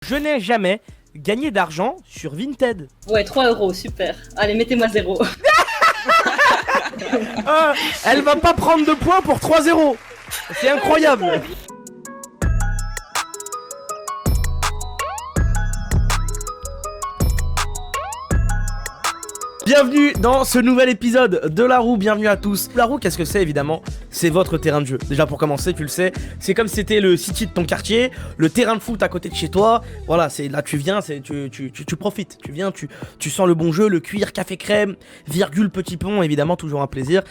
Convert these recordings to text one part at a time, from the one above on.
Je n'ai jamais gagné d'argent sur Vinted. Ouais, 3 €, super. Allez, mettez-moi 0. Elle va pas prendre de points pour 3-0. C'est incroyable. Bienvenue dans ce nouvel épisode de La Roue, bienvenue à tous. La Roue, qu'est-ce que c'est évidemment? C'est votre terrain de jeu. Déjà pour commencer, tu le sais, c'est comme si c'était le city de ton quartier, le terrain de foot à côté de chez toi. Voilà, c'est là tu viens, tu profites, tu viens, tu sens le bon jeu, le cuir, café crème, virgule petit pont, évidemment toujours un plaisir.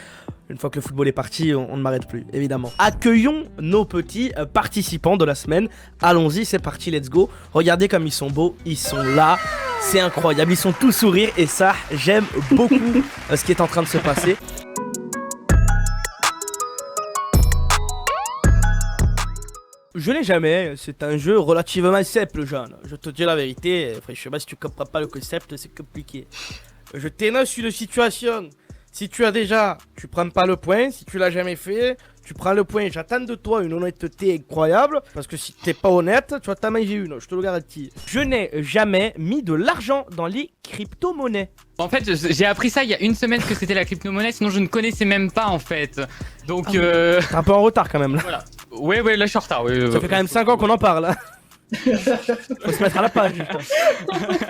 Une fois que le football est parti, on ne m'arrête plus, évidemment. Accueillons nos petits participants de la semaine. Allons-y, c'est parti, let's go. Regardez comme ils sont beaux, ils sont là. C'est incroyable, ils sont tous sourires et ça, j'aime beaucoup ce qui est en train de se passer. Je n'ai jamais, c'est un jeu relativement simple, Jeanne. Je te dis la vérité, franchement, si tu comprends pas le concept, c'est compliqué. Je t'énonce une situation. Si tu as déjà, tu prends pas le point. Si tu l'as jamais fait, tu prends le point. J'attends de toi une honnêteté incroyable. Parce que si t'es pas honnête, tu vas t'en manger une, je te le garantis. Je n'ai jamais mis de l'argent dans les crypto-monnaies. En fait, j'ai appris ça il y a une semaine que c'était la crypto-monnaie, sinon je ne connaissais même pas en fait. Donc T'es un peu en retard quand même là. voilà. Ouais, là je suis en retard. Ouais, Ça fait quand même 5 ans qu'on en parle. Hein. Faut se mettre à la page. Putain.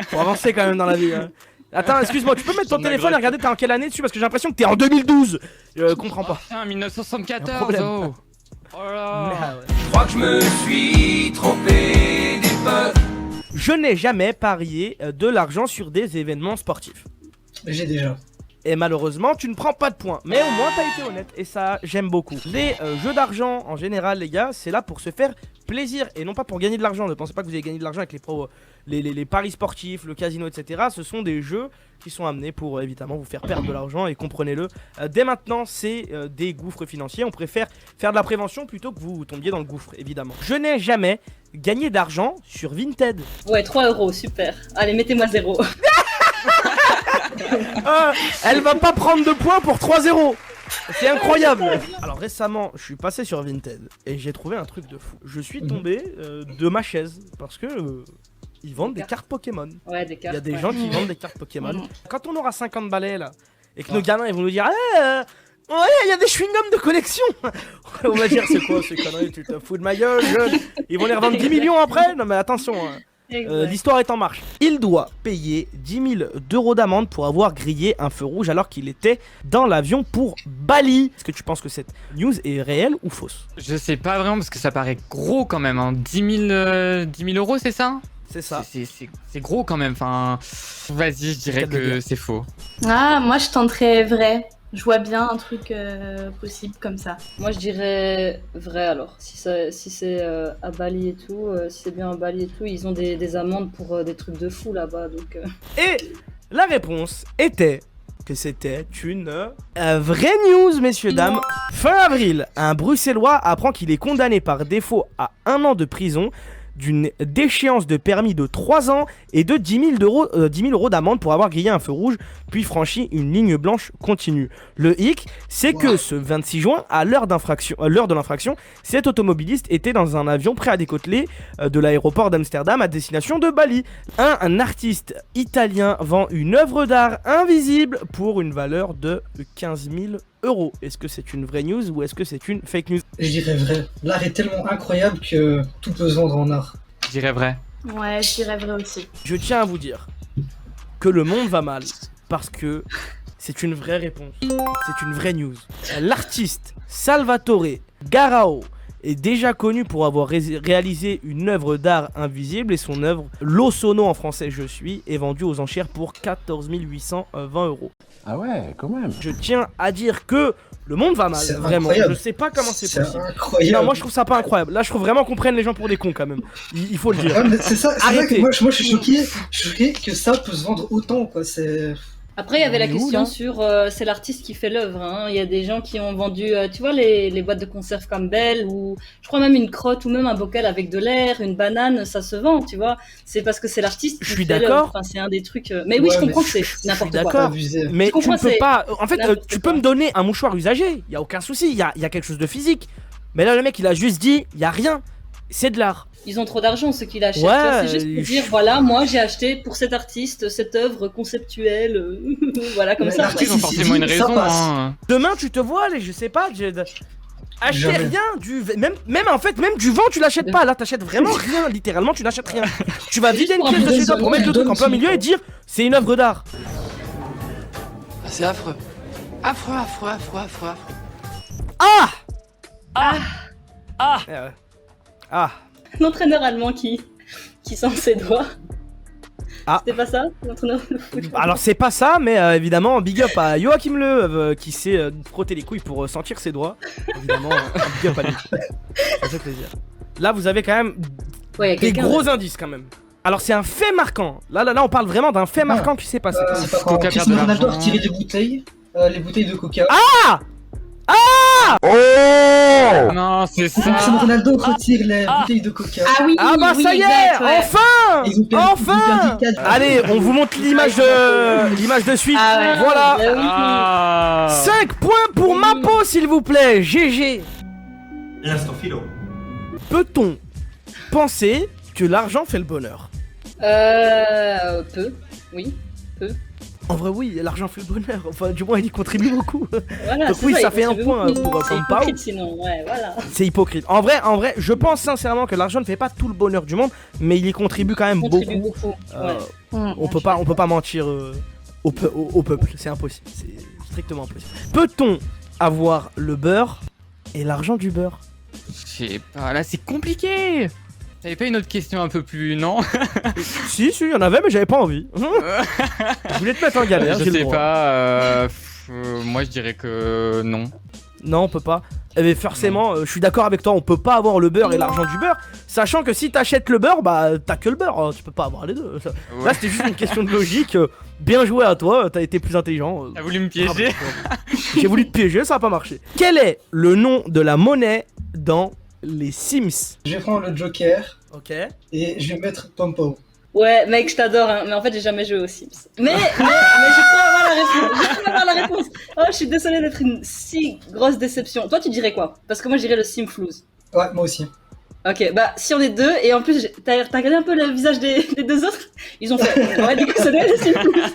Faut avancer quand même dans la vie. Hein. Attends, excuse-moi, tu peux mettre ton téléphone et regarder t'es en quelle année dessus parce que j'ai l'impression que t'es en 2012. Je comprends pas. Putain, 1974. problème. Oh là. Je crois que je me suis trompé d'époque. Je n'ai jamais parié de l'argent sur des événements sportifs. J'ai déjà. Et malheureusement, tu ne prends pas de points. Mais au moins, t'as été honnête. Et ça, j'aime beaucoup. Les jeux d'argent, en général, les gars, c'est là pour se faire plaisir. Et non pas pour gagner de l'argent. Ne pensez pas que vous allez gagner de l'argent avec les paris sportifs, le casino, etc. Ce sont des jeux qui sont amenés pour, évidemment, vous faire perdre de l'argent. Et comprenez-le, dès maintenant, c'est des gouffres financiers. On préfère faire de la prévention plutôt que vous tombiez dans le gouffre, évidemment. Je n'ai jamais gagné d'argent sur Vinted. Ouais, 3 €, super. Allez, mettez-moi 0. Elle va pas prendre de points pour 3-0. C'est incroyable. Alors récemment, je suis passé sur Vinted et j'ai trouvé un truc de fou. Je suis tombé de ma chaise parce que ils vendent des cartes Pokémon. Ouais, des Il cartes. y a des ouais. gens qui vendent des cartes Pokémon. Quand on aura 50 balais là et que nos gamins ils vont nous dire ouais, il y a des chewing-gums de collection. On va dire c'est quoi ces conneries, tu te fous de ma gueule, jeune. Ils vont les revendre 10 millions après. Non mais attention. Exact. L'histoire est en marche. Il doit payer 10 000 € d'amende pour avoir grillé un feu rouge alors qu'il était dans l'avion pour Bali. Est-ce que tu penses que cette news est réelle ou fausse? Je sais pas vraiment parce que ça paraît gros quand même. Hein. 10 000 €, c'est ça? C'est ça. C'est gros quand même. Enfin, vas-y, je dirais que c'est faux. Ah, moi je tenterais vrai. Je vois bien un truc possible comme ça. Moi, je dirais vrai alors. Si c'est à Bali et tout, si c'est bien à Bali et tout, ils ont des amendes pour des trucs de fou là-bas. Donc, Et la réponse était que c'était une vraie news, messieurs, dames. Fin avril, un Bruxellois apprend qu'il est condamné par défaut à 1 an de prison, d'une déchéance de permis de 3 ans et de 10 000 € d'amende pour avoir grillé un feu rouge puis franchi une ligne blanche continue. Le hic, c'est que ce 26 juin, à l'heure de l'infraction, cet automobiliste était dans un avion prêt à décoller de l'aéroport d'Amsterdam à destination de Bali. Un artiste italien vend une œuvre d'art invisible pour une valeur de 15 000 €. Est-ce que c'est une vraie news ou est-ce que c'est une fake news? Je dirais vrai. L'art est tellement incroyable que tout peut se vendre en art. Je dirais vrai. Ouais, je dirais vrai aussi. Je tiens à vous dire que le monde va mal parce que c'est une vraie réponse, c'est une vraie news. L'artiste Salvatore Garau est déjà connu pour avoir réalisé une œuvre d'art invisible et son œuvre L'Osono en français je suis est vendue aux enchères pour 14 820 €. Ah ouais, quand même. Je tiens à dire que le monde va mal, C'est vraiment. incroyable. Je sais pas comment c'est C'est possible. incroyable. Non, moi je trouve ça pas incroyable. Là je trouve vraiment qu'on prenne les gens pour des cons quand même. Il faut le dire. Ouais, mais c'est ça, c'est vrai Arrêtez. que moi je suis choqué que ça peut se vendre autant quoi. C'est. après, il y avait la On est où, question là sur c'est l'artiste qui fait l'œuvre. Hein. Il y a des gens qui ont vendu, tu vois, les boîtes de conserve Campbell ou je crois même une crotte ou même un bocal avec de l'air, une banane, ça se vend, tu vois. C'est parce que c'est l'artiste qui Je suis fait d'accord. l'œuvre. Enfin, c'est un des trucs. Mais oui, Ouais, je comprends mais que c'est suis n'importe d'accord. quoi. Abusé. Mais Je tu ne comprends, peux c'est pas. En fait, n'importe tu quoi. peux me donner un mouchoir usagé. Il y a aucun souci. Il y a quelque chose de physique. Mais là, le mec, il a juste dit, il y a rien. c'est de l'art. Ils ont trop d'argent, ceux qui l'achètent. Ouais, Tu vois, c'est juste pour dire, voilà, moi j'ai acheté pour cet artiste cette œuvre conceptuelle. Voilà, comme Mais ça. l'artiste, Ils ont si, forcément une ça raison. passe. Hein. Demain, tu te vois, je sais pas, acheter Jamais. rien, même en fait, même du vent, tu l'achètes pas. Là, t'achètes vraiment rien, littéralement, tu n'achètes rien. Tu vas vider une pièce de chez toi pour mettre le truc en plein milieu et dire c'est une œuvre d'art. C'est affreux. Affreux, affreux, affreux, affreux, affreux. Ah Ah. Ah L'entraîneur allemand qui sent ses doigts. Ah. C'était pas ça, l'entraîneur de foot. Alors c'est pas ça, mais évidemment, big up à Joachim Löw qui sait frotter les couilles pour sentir ses doigts. Évidemment, big up à lui. Ça fait plaisir. Là, vous avez quand même Ouais, y a des quelqu'un. gros indices quand même. Alors c'est un fait marquant. Là, on parle vraiment d'un fait marquant qui s'est passé. C'est pas quand Coca perd Cristiano de Ronaldo a l'argent. retiré des bouteilles, les bouteilles de Coca. Non, c'est Cristiano ça. Ronaldo retire les bouteilles de Coca. Ah oui, Ah bah oui, ça y est, exact, ouais. enfin Ils ont perdu- Enfin ils ont perdu 4. Allez, on vous montre l'image de suite. Ah ouais. Voilà. Bah oui. Ah. 5 points pour Mapo, s'il vous plaît. GG. L'instant philo. Peut-on penser que l'argent fait le bonheur? Peu, oui. En vrai, oui, l'argent fait le bonheur. Enfin, du moins, il y contribue beaucoup. Voilà, Donc c'est oui, ça, ça il fait un contribue point beaucoup. pour C'est Pompao. hypocrite sinon, ouais, voilà. C'est hypocrite. En vrai, je pense sincèrement que l'argent ne fait pas tout le bonheur du monde, mais il y contribue quand même Il contribue beaucoup. beaucoup. Euh, Ouais. on peut pas mentir au peuple. C'est impossible. C'est strictement impossible. Peut-on avoir le beurre et l'argent du beurre? Je sais pas, là c'est compliqué. T'avais pas une autre question un peu plus, non? Si, il y en avait, mais j'avais pas envie. Je voulais te mettre en galère. Je j'ai le sais droit. pas. Moi je dirais que non. Non, on peut pas. Eh bien, forcément, je suis d'accord avec toi, on peut pas avoir le beurre et l'argent du beurre, sachant que si t'achètes le beurre, bah t'as que le beurre, hein, tu peux pas avoir les deux. Ouais. Là, c'était juste une question de logique. Bien joué à toi, t'as été plus intelligent. T'as voulu me piéger? J'ai voulu te piéger, ça a pas marché. Quel est le nom de la monnaie dans les Sims? Je vais prendre le Joker Ok. et je vais mettre Pompao. Ouais, mec, je t'adore, hein, mais en fait, j'ai jamais joué aux Sims. Mais je crois avoir la réponse. Je crois avoir la réponse. Oh, je suis désolée d'être une si grosse déception. Toi, tu dirais quoi? Parce que moi, je dirais le Simflouz. Ouais, moi aussi. Ok, bah, si on est deux, et en plus, t'as regardé un peu le visage des deux autres? Ils ont fait. Ouais, du coup, ça doit être le Simflouz.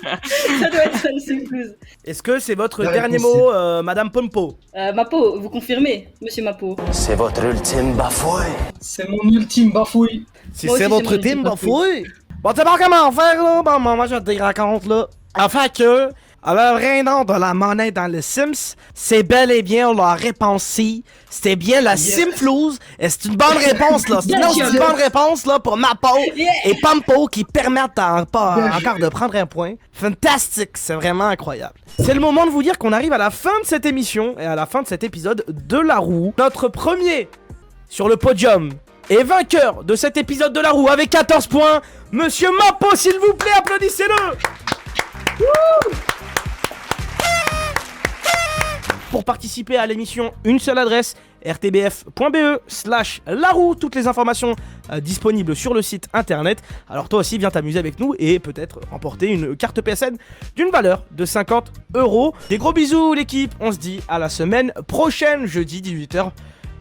Ça doit être ça, le Simflouz. Est-ce que c'est votre La dernier réponse, mot, Madame Pompo? Mapo, vous confirmez, monsieur Mapo? C'est votre ultime bafouille. C'est mon ultime bafouille. Si Moi c'est aussi, votre c'est mon team, ultime bah fouille. Bon, tu sais pas comment faire, là? Bon, moi, je te raconte, là. Enfin que, le vrai nom de la monnaie dans les Sims, c'est bel et bien la réponse C. C'était bien la Simflouz. Et c'est une bonne réponse, là. Sinon, c'est une bonne réponse, là, pour Mapo et Pompo qui permettent encore de prendre un point. Fantastique, c'est vraiment incroyable. C'est le moment de vous dire qu'on arrive à la fin de cette émission et à la fin de cet épisode de La Roue. Notre premier sur le podium et vainqueur de cet épisode de La Roue avec 14 points, Monsieur Mapo, s'il vous plaît, applaudissez-le. Wouh. Pour participer à l'émission, une seule adresse, rtbf.be/laroue. Toutes les informations disponibles sur le site internet. Alors toi aussi, viens t'amuser avec nous et peut-être remporter une carte PSN d'une valeur de 50 €. Des gros bisous l'équipe, on se dit à la semaine prochaine, jeudi 18h.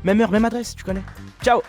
Même heure, même adresse, tu connais. Ciao.